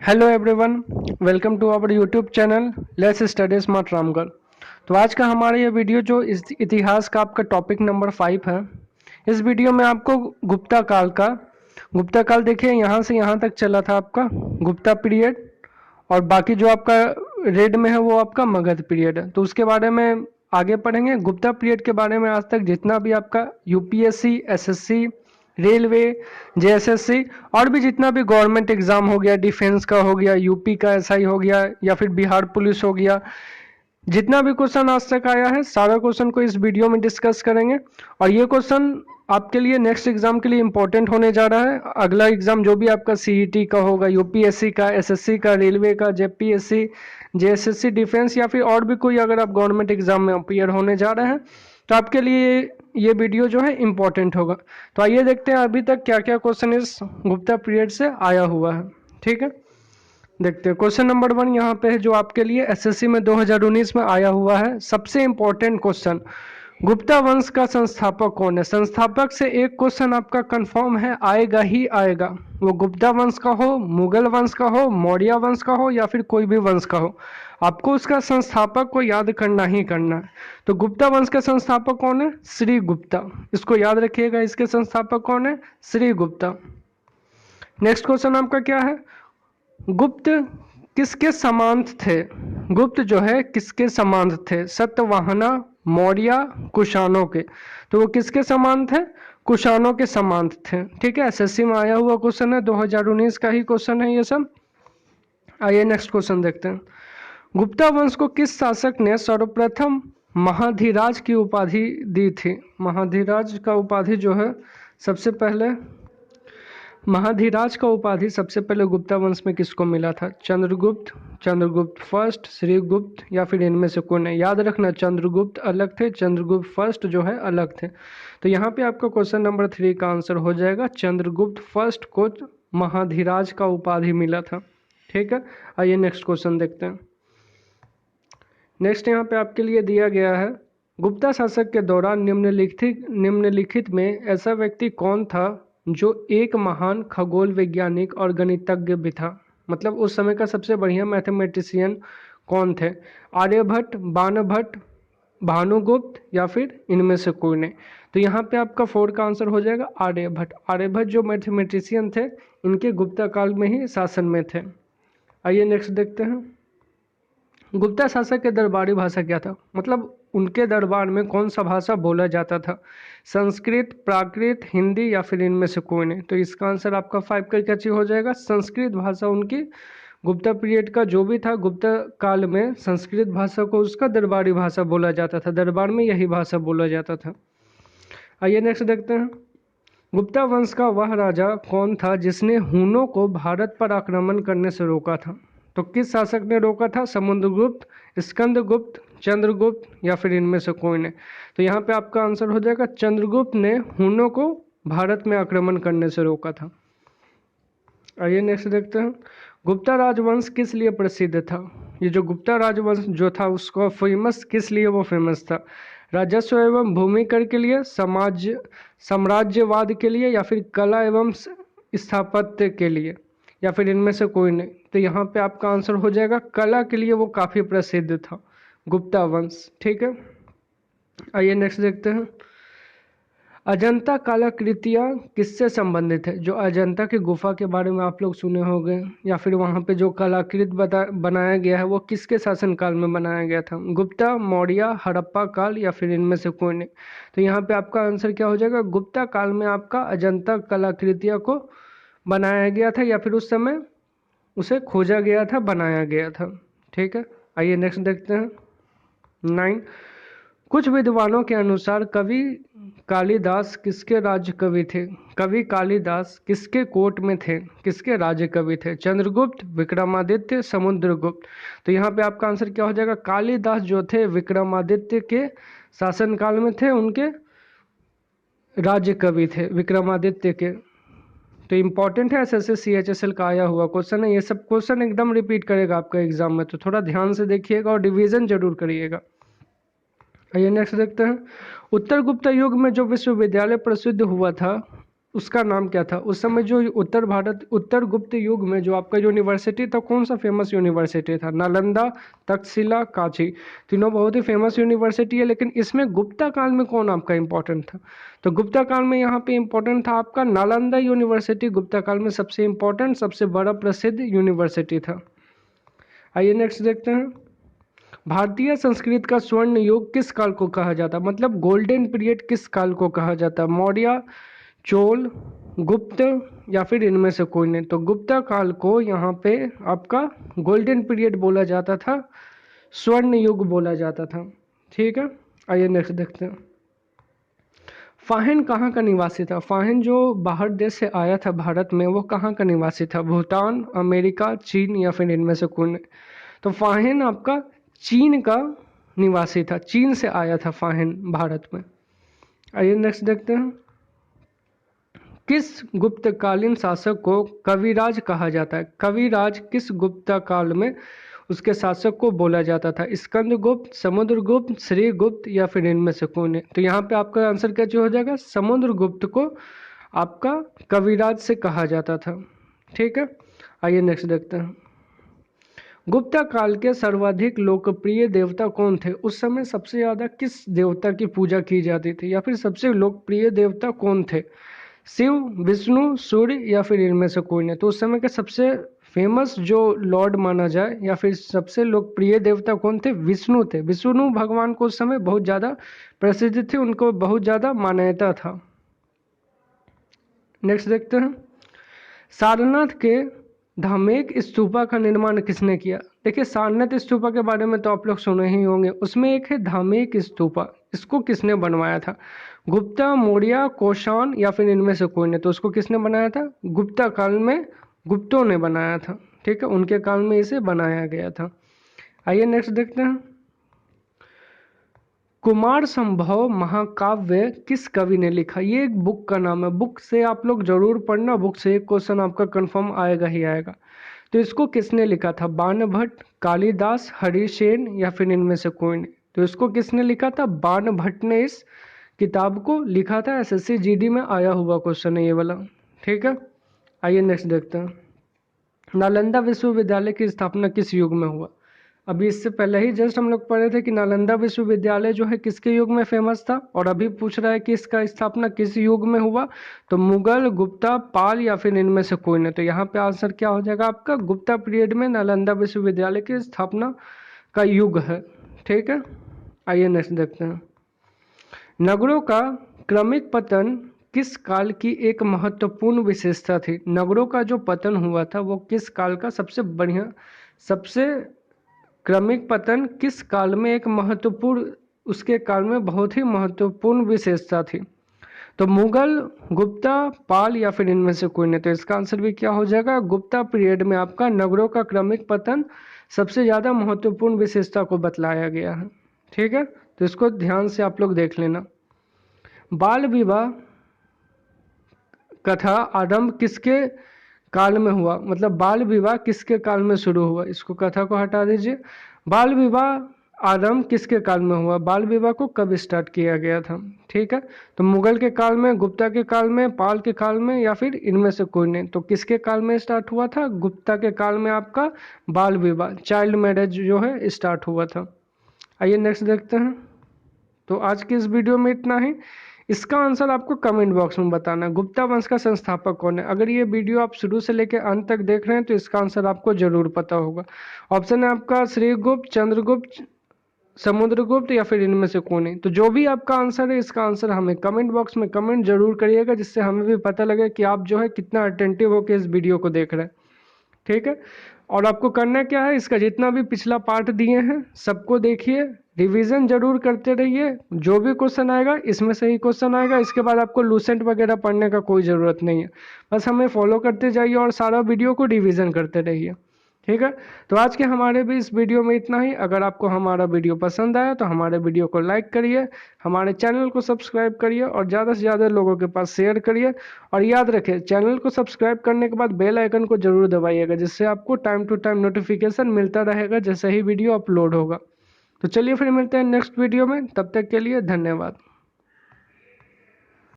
Hello everyone, welcome to our YouTube channel let's study smart Ramgarh. तो आज का हमारा ये वीडियो जो इतिहास का आपका टॉपिक नंबर 5 है। इस वीडियो में आपको गुप्ता काल देखिए यहाँ से यहाँ तक चला था आपका गुप्ता पीरियड, और बाकी जो आपका रेड में है वो आपका मगध पीरियड है। तो उसके बारे में आगे पढ़ेंगे। गुप्ता पीरियड के बारे में आज तक जितना भी आपका यूपीएससी, एसएससी, रेलवे, जेएसएससी और भी जितना भी गवर्नमेंट एग्जाम हो गया, डिफेंस का हो गया, यूपी का एसआई हो गया या फिर बिहार पुलिस हो गया, जितना भी क्वेश्चन आज तक आया है सारा क्वेश्चन को इस वीडियो में डिस्कस करेंगे। और ये क्वेश्चन आपके लिए नेक्स्ट एग्जाम के लिए इंपॉर्टेंट होने जा रहा है। अगला एग्जाम जो भी आपका सीईटी का होगा, यूपीएससी का, एसएससी का, रेलवे का, जेपीएससी, जेएसएससी, डिफेंस या फिर और भी कोई अगर आप गवर्नमेंट एग्जाम में अपियर होने जा रहे हैं तो आपके लिए ये वीडियो जो है इम्पोर्टेंट होगा। तो आइए देखते हैं अभी तक क्या क्या क्वेश्चन इस गुप्ता पीरियड से आया हुआ है। ठीक है, देखते हैं। क्वेश्चन नंबर 1 यहाँ पे है जो आपके लिए एसएससी में 2019 में आया हुआ है। सबसे इंपॉर्टेंट क्वेश्चन, गुप्ता वंश का संस्थापक कौन है? संस्थापक से एक क्वेश्चन आपका कंफर्म है, आएगा ही आएगा। वो गुप्ता वंश का हो, मुगल वंश का हो, मौर्य वंश का हो या फिर कोई भी वंश का हो, आपको उसका संस्थापक को याद करना ही करना है। तो गुप्ता वंश का संस्थापक कौन है? श्री गुप्ता। इसको याद रखिएगा, इसके संस्थापक कौन है? श्री गुप्ता। नेक्स्ट क्वेश्चन आपका क्या है? गुप्त किसके समांत थे? गुप्त जो है किसके समांत थे? सतवाहना, मौर्य, कुषाणों के। तो वो किसके समांत थे? कुषाणों के समांत थे। ठीक है, एसएससी में आया हुआ क्वेश्चन है, 2019 का ही क्वेश्चन है ये सब। आइए नेक्स्ट क्वेश्चन देखते हैं। गुप्ता वंश को किस शासक ने सर्वप्रथम महाधिराज की उपाधि दी थी? महाधिराज का उपाधि जो है सबसे पहले, महाधिराज का उपाधि सबसे पहले गुप्ता वंश में किसको मिला था? चंद्रगुप्त, चंद्रगुप्त फर्स्ट, श्रीगुप्त या फिर इनमें से कोई नहीं। याद रखना, चंद्रगुप्त अलग थे, चंद्रगुप्त फर्स्ट जो है अलग थे। तो यहाँ पे आपका क्वेश्चन नंबर 3 का आंसर हो जाएगा, चंद्रगुप्त फर्स्ट को महाधिराज का उपाधि मिला था। ठीक है, आइए नेक्स्ट क्वेश्चन देखते हैं। नेक्स्ट यहाँ पे आपके लिए दिया गया है, गुप्ता शासक के दौरान निम्नलिखित में ऐसा व्यक्ति कौन था जो एक महान खगोल वैज्ञानिक और गणितज्ञ भी था? मतलब उस समय का सबसे बढ़िया मैथमेटिशियन कौन थे? आर्यभट्ट, बाणभट्ट, भानुगुप्त या फिर इनमें से कोई नहीं। तो यहाँ पे आपका 4 का आंसर हो जाएगा आर्यभट्ट। आर्यभट्ट जो मैथमेटिशियन थे इनके गुप्ता काल में ही शासन में थे। आइए नेक्स्ट देखते हैं। गुप्ता शासक के दरबारी भाषा क्या था? मतलब उनके दरबार में कौन सा भाषा बोला जाता था? संस्कृत, प्राकृत, हिंदी या फिर इनमें से कोई नहीं। तो इसका आंसर आपका 5 का क्या हो जाएगा? संस्कृत भाषा उनकी गुप्ता पीरियड का जो भी था, गुप्ता काल में संस्कृत भाषा को उसका दरबारी भाषा बोला जाता था। दरबार में यही भाषा बोला जाता था। आइए नेक्स्ट देखते हैं। गुप्ता वंश का वह राजा कौन था जिसने हूनों को भारत पर आक्रमण करने से रोका था? तो किस शासक ने रोका था? समुद्रगुप्त, स्कंदगुप्त, चंद्रगुप्त या फिर इनमें से कोई ने। तो यहाँ पे आपका आंसर हो जाएगा, चंद्रगुप्त ने हूनों को भारत में आक्रमण करने से रोका था। आइए नेक्स्ट देखते हैं। गुप्ता राजवंश किस लिए प्रसिद्ध था? ये जो गुप्ता राजवंश जो था उसको फेमस किस लिए वो फेमस था? राजस्व एवं भूमि कर के लिए, साम्राज्यवाद के लिए या फिर कला एवं स्थापत्य के लिए या फिर इनमें से कोई नहीं। तो यहाँ पे आपका आंसर हो जाएगा, कला के लिए वो काफ़ी प्रसिद्ध था गुप्ता वंश। ठीक है, आइए नेक्स्ट देखते हैं। अजंता कलाकृतियाँ किससे संबंधित है? जो अजंता की गुफा के बारे में आप लोग सुने होंगे, या फिर वहाँ पे जो कलाकृत बनाया गया है वो किसके शासनकाल में बनाया गया था? गुप्ता, मौर्य, हड़प्पा काल या फिर इनमें से कोई नहीं। तो यहाँ पे आपका आंसर क्या हो जाएगा? गुप्ता काल में आपका अजंता कलाकृतियाँ को बनाया गया था या फिर उस समय उसे खोजा गया था, बनाया गया था। ठीक है, आइए नेक्स्ट देखते हैं। 9, कुछ विद्वानों के अनुसार कवि कालिदास किसके राज्य कवि थे? कवि कालिदास किसके कोर्ट में थे, किसके राज्य कवि थे? चंद्रगुप्त, विक्रमादित्य, समुद्रगुप्त। तो यहाँ पे आपका आंसर क्या हो जाएगा? कालिदास जो थे विक्रमादित्य के शासनकाल में थे, उनके राज्य कवि थे विक्रमादित्य के। तो इम्पॉर्टेंट है, एसएससी सीएचएसएल का आया हुआ क्वेश्चन है। ये सब क्वेश्चन एकदम रिपीट करेगा आपका एग्जाम में, तो थोड़ा ध्यान से देखिएगा और रिवीजन जरूर करिएगा। आइए नेक्स्ट देखते हैं। उत्तर गुप्त युग में जो विश्वविद्यालय प्रसिद्ध हुआ था उसका नाम क्या था? उस समय जो उत्तर गुप्त युग में जो आपका यूनिवर्सिटी था, कौन सा फेमस यूनिवर्सिटी था? नालंदा, तक्षशिला, काशी, तीनों बहुत ही फेमस यूनिवर्सिटी है। लेकिन इसमें गुप्ता काल में कौन आपका इंपॉर्टेंट था? तो गुप्ता काल में यहाँ पे इंपॉर्टेंट था आपका नालंदा यूनिवर्सिटी। गुप्ता काल में सबसे इंपॉर्टेंट, सबसे बड़ा प्रसिद्ध यूनिवर्सिटी था। आइए नेक्स्ट देखते हैं। भारतीय संस्कृत का स्वर्ण युग किस काल को कहा जाता? मतलब गोल्डन पीरियड किस काल को कहा जाता? मौर्य, चोल, गुप्त या फिर इनमें से कोई नहीं? तो गुप्ता काल को यहाँ पे आपका गोल्डन पीरियड बोला जाता था, स्वर्ण युग बोला जाता था। ठीक है, आइए नेक्स्ट देखते हैं। फाहिन कहाँ का निवासी था? फाहिन जो बाहर देश से आया था भारत में, वो कहाँ का निवासी था? भूटान, अमेरिका, चीन या फिर इनमें से कोई नहीं? तो फाहिन आपका चीन का निवासी था, चीन से आया था फाहिन भारत में। आइए नेक्स्ट देखते हैं। किस गुप्तकालीन शासक को कविराज कहा जाता है? कविराज किस गुप्ता काल में उसके शासक को बोला जाता था? स्कंदगुप्त, समुद्रगुप्त, श्रीगुप्त या फिर इनमें से कोई नहीं? तो यहाँ पे आपका आंसर क्या हो जाएगा? समुद्रगुप्त को आपका कविराज से कहा जाता था। ठीक है, आइए नेक्स्ट देखते हैं। गुप्ता काल के सर्वाधिक लोकप्रिय देवता कौन थे? उस समय सबसे ज्यादा किस देवता की पूजा की जाती थी, या फिर सबसे लोकप्रिय देवता कौन थे? शिव, विष्णु, सूर्य या फिर इनमें से कोई नहीं? तो उस समय के सबसे फेमस जो लॉर्ड माना जाए या फिर सबसे लोकप्रिय देवता कौन थे? विष्णु थे। विष्णु भगवान को उस समय बहुत ज्यादा प्रसिद्ध थे, उनको बहुत ज्यादा मान्यता था। नेक्स्ट देखते हैं। सारनाथ के धामेक स्तूपा का निर्माण किसने किया? देखिए, सारनाथ स्तूपा के बारे में तो आप लोग सुने ही होंगे। उसमें एक है धामेक स्तूपा, इसको किसने बनवाया था? गुप्ता, मौर्य, कोशान या फिर इनमें से कोई ने? तो उसको किसने बनाया था? गुप्ता काल में गुप्तों ने बनाया था। ठीक है, उनके काल में इसे बनाया गया था। आइए नेक्स्ट देखते हैं। कुमार संभव महाकाव्य किस कवि ने लिखा? ये एक बुक का नाम है, बुक से आप लोग जरूर पढ़ना, बुक से एक क्वेश्चन आपका कंफर्म आएगा ही आएगा। तो इसको किसने लिखा था? बाणभट्ट, कालिदास, हरिसेन या फिर इनमें से कोई नहीं? तो इसको किसने लिखा था? बाणभट्ट ने इस किताब को लिखा था। एसएससी जीडी में आया हुआ क्वेश्चन है ये वाला। ठीक है, आइए नेक्स्ट देखते हैं। नालंदा विश्वविद्यालय की स्थापना किस युग में हुआ? अभी इससे पहले ही जस्ट हम लोग पढ़े थे कि नालंदा विश्वविद्यालय जो है किसके युग में फेमस था, और अभी पूछ रहा है कि इसका स्थापना किस युग में हुआ। तो मुगल, गुप्ता, पाल या फिर इनमें से कोई नहीं? तो यहाँ पे आंसर क्या हो जाएगा आपका? गुप्ता पीरियड में नालंदा विश्वविद्यालय की स्थापना का युग है। ठीक है, आइए नेक्स्ट देखते हैं। नगरों का क्रमिक पतन किस काल की एक महत्वपूर्ण विशेषता थी? नगरों का जो पतन हुआ था वो किस काल का सबसे क्रमिक पतन किस काल में एक महत्वपूर्ण, उसके काल में बहुत ही महत्वपूर्ण विशेषता थी? तो मुगल, गुप्ता, पाल या फिर इनमें से कोई नहीं? तो इसका आंसर भी क्या हो जाएगा? गुप्ता पीरियड में आपका नगरों का क्रमिक पतन सबसे ज्यादा महत्वपूर्ण विशेषता को बतलाया गया है। ठीक है, तो इसको ध्यान से आप लोग देख लेना। बाल विवाह कथा आरंभ किसके काल में हुआ? मतलब बाल विवाह किसके काल में शुरू हुआ? इसको कथा को हटा दीजिए। बाल विवाह आरंभ किसके काल में हुआ? बाल विवाह को कब स्टार्ट किया गया था? ठीक है, तो मुगल के काल में, गुप्ता के काल में, पाल के काल में या फिर इनमें से कोई नहीं? तो किसके काल में स्टार्ट हुआ था? गुप्ता के काल में आपका बाल विवाह, चाइल्ड मैरिज जो है स्टार्ट हुआ था। आइए नेक्स्ट देखते हैं। तो आज की इस वीडियो में इतना ही। इसका आंसर आपको कमेंट बॉक्स में बताना है। गुप्ता वंश का संस्थापक कौन है? अगर ये वीडियो आप शुरू से लेकर अंत तक देख रहे हैं तो इसका आंसर आपको जरूर पता होगा। ऑप्शन है आपका श्रीगुप्त, चंद्रगुप्त, समुद्रगुप्त या फिर इनमें से कौन है? तो जो भी आपका आंसर है, इसका आंसर हमें कमेंट बॉक्स में कमेंट जरूर करिएगा, जिससे हमें भी पता लगे कि आप जो है कितना अटेंटिव होकर इस वीडियो को देख रहे हैं। ठीक है, और आपको करना क्या है, इसका जितना भी पिछला पार्ट दिए हैं सबको देखिए, रिवीजन जरूर करते रहिए। जो भी क्वेश्चन आएगा इसमें से ही क्वेश्चन आएगा, इसके बाद आपको लूसेंट वगैरह पढ़ने का कोई ज़रूरत नहीं है। बस हमें फॉलो करते जाइए और सारा वीडियो को रिवीजन करते रहिए। ठीक है, तो आज के हमारे भी इस वीडियो में इतना ही। अगर आपको हमारा वीडियो पसंद आया तो हमारे वीडियो को लाइक करिए, हमारे चैनल को सब्सक्राइब करिए और ज़्यादा से ज़्यादा लोगों के पास शेयर करिए। और याद रखें, चैनल को सब्सक्राइब करने के बाद बेल आइकन को जरूर दबाइएगा, जिससे आपको टाइम टू टाइम नोटिफिकेशन मिलता रहेगा जैसे ही वीडियो अपलोड होगा। तो चलिए फिर मिलते हैं नेक्स्ट वीडियो में, तब तक के लिए धन्यवाद।